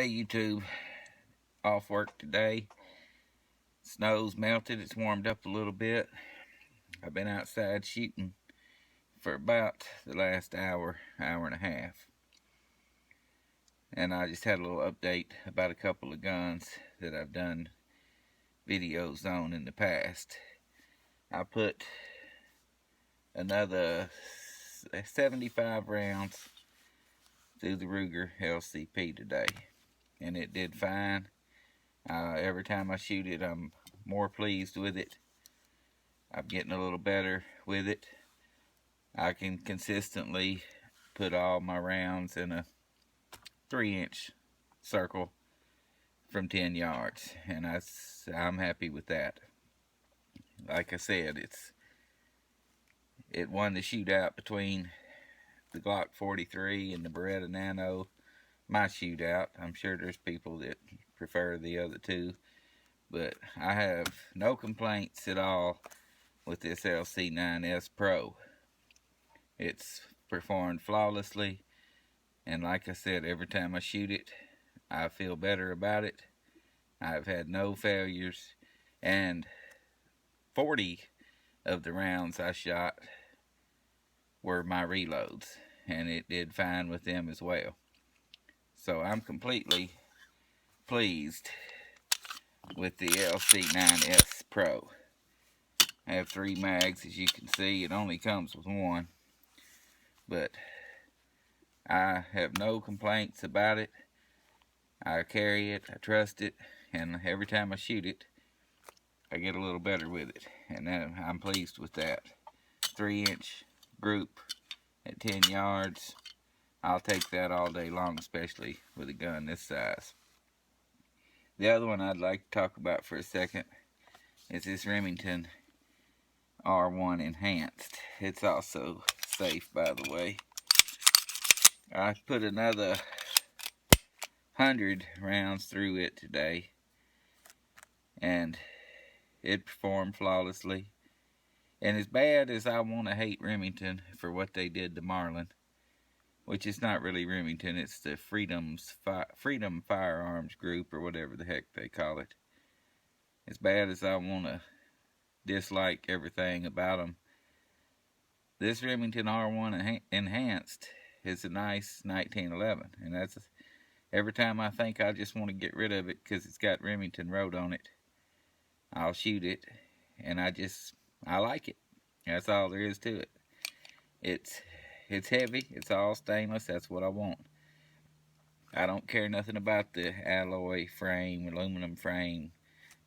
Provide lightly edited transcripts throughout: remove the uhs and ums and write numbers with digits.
Hey YouTube, off work today. Snow's melted, it's warmed up a little bit. I've been outside shooting for about the last hour and a half. And I just had a little update about a couple of guns that I've done videos on in the past. I put another 75 rounds through the Ruger LCP today, and it did fine. Every time I shoot it, I'm more pleased with it. I'm getting a little better with it. I can consistently put all my rounds in a 3-inch circle from 10 yards, and I'm happy with that. Like I said, it won the shootout between the Glock 43 and the Beretta Nano. My shootout. I'm sure there's people that prefer the other two, but I have no complaints at all with this lc9s Pro. It's performed flawlessly, and like I said, every time I shoot it, I feel better about it. I've had no failures, and 40 of the rounds I shot were my reloads, and it did fine with them as well. So I'm completely pleased with the lc9s Pro. I have 3 mags, as you can see. It only comes with one, but I have no complaints about it. I carry it, I trust it, and every time I shoot it, I get a little better with it, and I'm pleased with that. 3-inch group at 10 yards, I'll take that all day long, especially with a gun this size. The other one I'd like to talk about for a second is this Remington R1 Enhanced. It's also safe, by the way. I put another 100 rounds through it today, and it performed flawlessly. And as bad as I want to hate Remington for what they did to Marlin, which is not really Remington, it's the Freedom Firearms Group, or whatever the heck they call it. As bad as I want to dislike everything about them, this Remington R1 Enhanced is a nice 1911, and that's every time I think I just want to get rid of it because it's got Remington wrote on it, I'll shoot it, and I like it. That's all there is to it. It's heavy, it's all stainless, that's what I want. I don't care nothing about the alloy frame, aluminum frame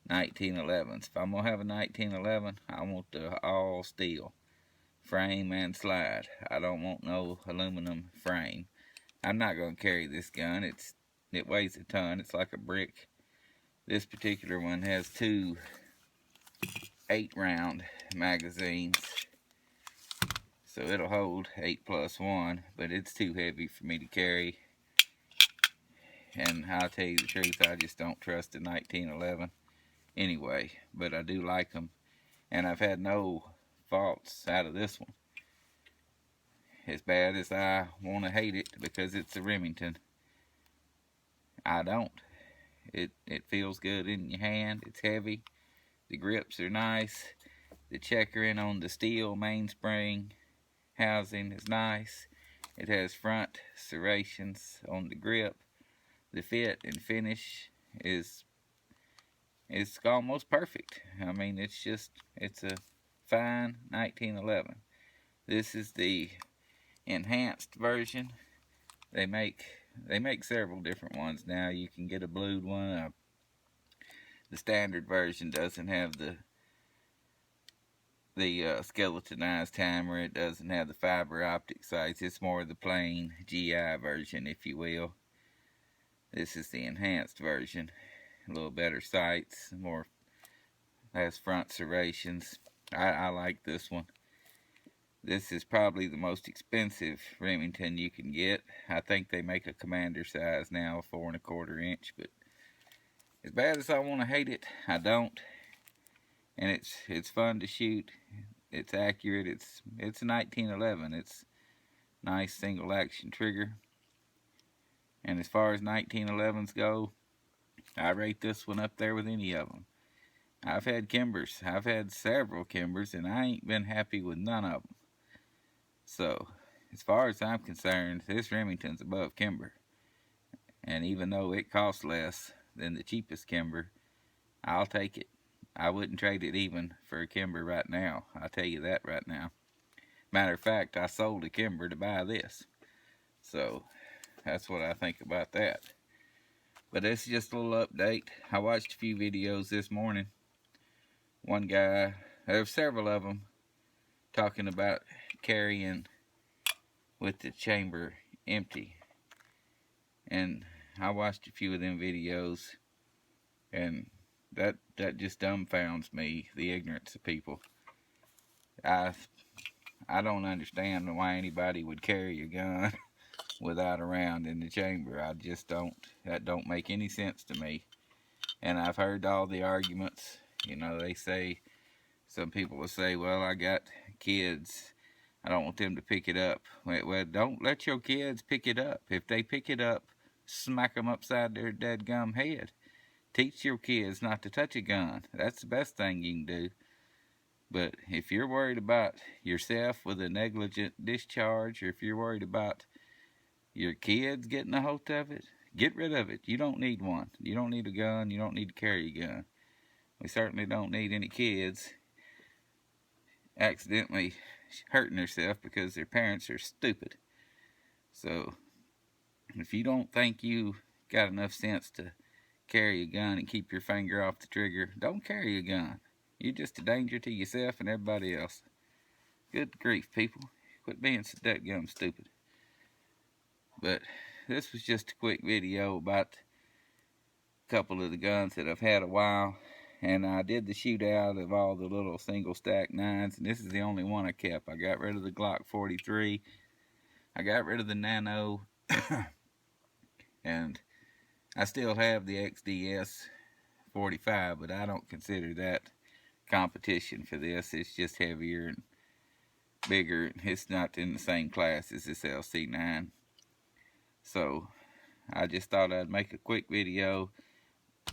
1911s. If I'm going to have a 1911, I want the all steel frame and slide. I don't want no aluminum frame. I'm not going to carry this gun. It weighs a ton. It's like a brick. This particular one has 2 8-round magazines, so it'll hold 8+1, but it's too heavy for me to carry. And I'll tell you the truth, I just don't trust the 1911 anyway, but I do like them, and I've had no faults out of this one. As bad as I want to hate it because it's a Remington, I don't. It feels good in your hand. It's heavy. The grips are nice. The checkering on the steel mainspring housing is nice. It has front serrations on the grip. The fit and finish is almost perfect. I mean, it's a fine 1911. This is the enhanced version. They make several different ones now. You can get a blued one. The standard version doesn't have the skeletonized hammer. It doesn't have the fiber optic sights. It's more the plain GI version, if you will. This is the enhanced version. A little better sights, has front serrations. I like this one. This is probably the most expensive Remington you can get. I think they make a commander size now, 4 1/4 inch, but as bad as I want to hate it, I don't. And it's fun to shoot. It's accurate. It's a 1911. It's nice single action trigger. And as far as 1911s go, I rate this one up there with any of them. I've had Kimbers. I've had several Kimbers, and I ain't been happy with none of them. So, as far as I'm concerned, this Remington's above Kimber. And even though it costs less than the cheapest Kimber, I'll take it. I wouldn't trade it even for a Kimber right now. I'll tell you that right now. Matter of fact, I sold a Kimber to buy this. So, that's what I think about that. But it's just a little update. I watched a few videos this morning. One guy, there were several of them, talking about carrying with the chamber empty. And I watched a few of them videos, and that just dumbfounds me, the ignorance of people. I don't understand why anybody would carry a gun without a round in the chamber. I just don't. That don't make any sense to me. And I've heard all the arguments. You know, they say, some people will say, well, I got kids, I don't want them to pick it up. Well, don't let your kids pick it up. If they pick it up, smack them upside their dadgum head. Teach your kids not to touch a gun. That's the best thing you can do. But if you're worried about yourself with a negligent discharge, or if you're worried about your kids getting a hold of it, get rid of it. You don't need one. You don't need a gun. You don't need to carry a gun. We certainly don't need any kids accidentally hurting themselves because their parents are stupid. So, if you don't think you got enough sense to carry a gun and keep your finger off the trigger, don't carry a gun. You're just a danger to yourself and everybody else. Good grief, people. Quit being so dadgum stupid. But this was just a quick video about a couple of the guns that I've had a while. And I did the shootout of all the little single stack 9s, and this is the only one I kept. I got rid of the Glock 43. I got rid of the Nano. And I still have the XDS 45, but I don't consider that competition for this. It's just heavier and bigger. It's not in the same class as this lc9. So I just thought I'd make a quick video.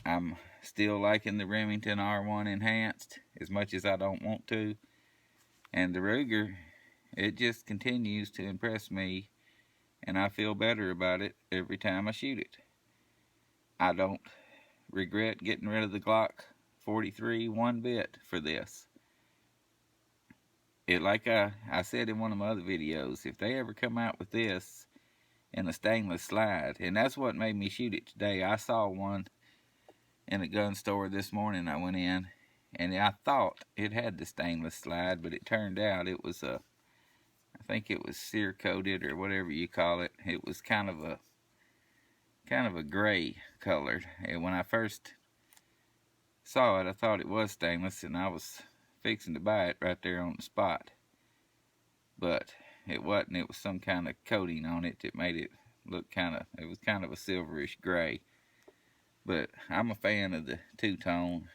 I'm still liking the Remington R1 Enhanced as much as I don't want to. And the Ruger, it just continues to impress me, and I feel better about it every time I shoot it. I don't regret getting rid of the Glock 43 one bit for this. Like I said in one of my other videos, if they ever come out with this in a stainless slide, and that's what made me shoot it today. I saw one in a gun store this morning. I went in, and I thought it had the stainless slide, but it turned out it was I think it was cere coated or whatever you call it. It was kind of a gray colored. And when I first saw it, I thought it was stainless, and I was fixing to buy it right there on the spot. But it wasn't. It was some kind of coating on it that made it look it was kind of a silverish gray. But I'm a fan of the two-tone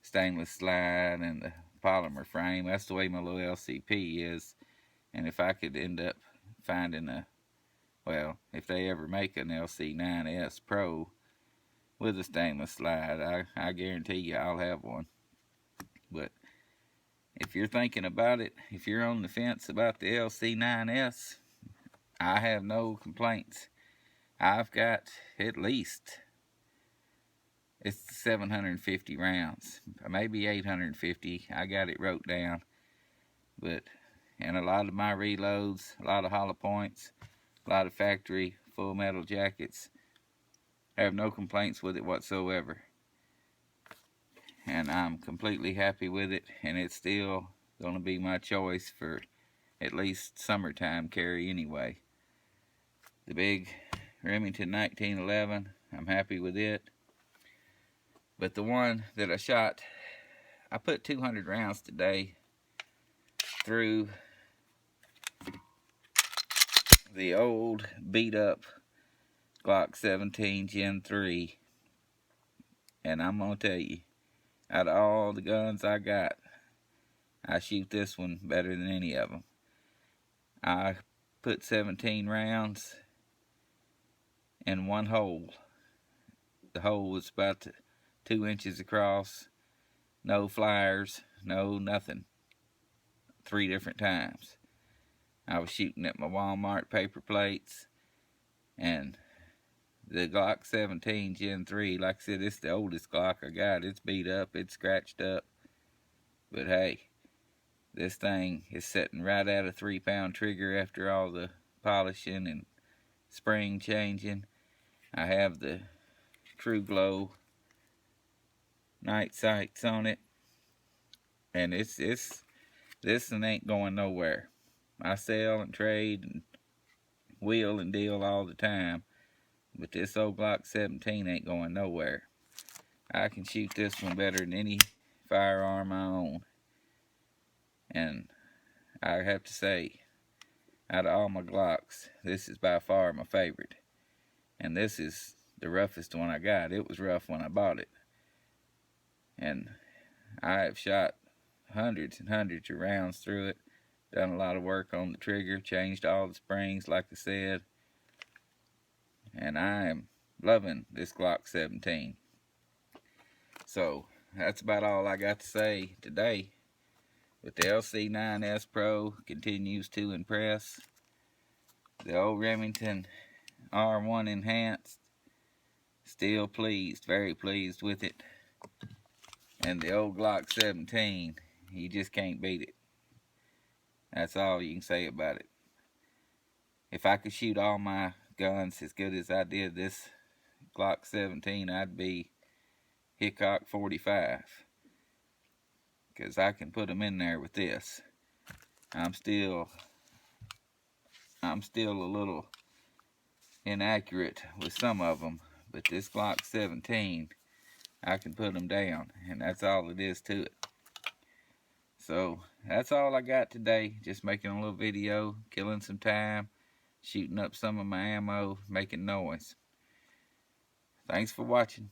stainless slide and the polymer frame. That's the way my little LCP is. And if I could end up finding if they ever make an lc9s Pro with a stainless slide, I guarantee you I'll have one. But if you're thinking about it, if you're on the fence about the lc9s, I have no complaints. I've got at least, it's 750 rounds, maybe 850. I got it wrote down. And a lot of my reloads, a lot of hollow points, a lot of factory full metal jackets, I have no complaints with it whatsoever. And I'm completely happy with it, and it's still going to be my choice for at least summertime carry anyway. The big Remington 1911, I'm happy with it. But the one that I shot, I put 200 rounds today through the old beat up Glock 17 Gen 3. And I'm going to tell you, out of all the guns I got, I shoot this one better than any of them. I put 17 rounds in one hole. The hole was about 2 inches across, no flyers, no nothing. 3 different times. I was shooting at my Walmart paper plates, and the Glock 17 Gen 3, like I said, it's the oldest Glock I got. It's beat up, it's scratched up, but hey, this thing is sitting right at a 3-pound trigger after all the polishing and spring changing. I have the True Glow night sights on it, and this one ain't going nowhere. I sell and trade and wheel and deal all the time, but this old Glock 17 ain't going nowhere. I can shoot this one better than any firearm I own, and I have to say, out of all my Glocks, this is by far my favorite. And this is the roughest one I got. It was rough when I bought it. And I have shot hundreds and hundreds of rounds through it. Done a lot of work on the trigger. Changed all the springs, like I said. And I am loving this Glock 17. So, that's about all I got to say today. But the lc9s Pro continues to impress. The old Remington R1 Enhanced, still pleased, very pleased with it. And the old Glock 17, you just can't beat it. That's all you can say about it. If I could shoot all my guns as good as I did this Glock 17, I'd be Hickok 45. Because I can put them in there with this. I'm still a little inaccurate with some of them, but this Glock 17, I can put them down, and that's all it is to it. So that's all I got today. Just making a little video, killing some time, shooting up some of my ammo, making noise. Thanks for watching.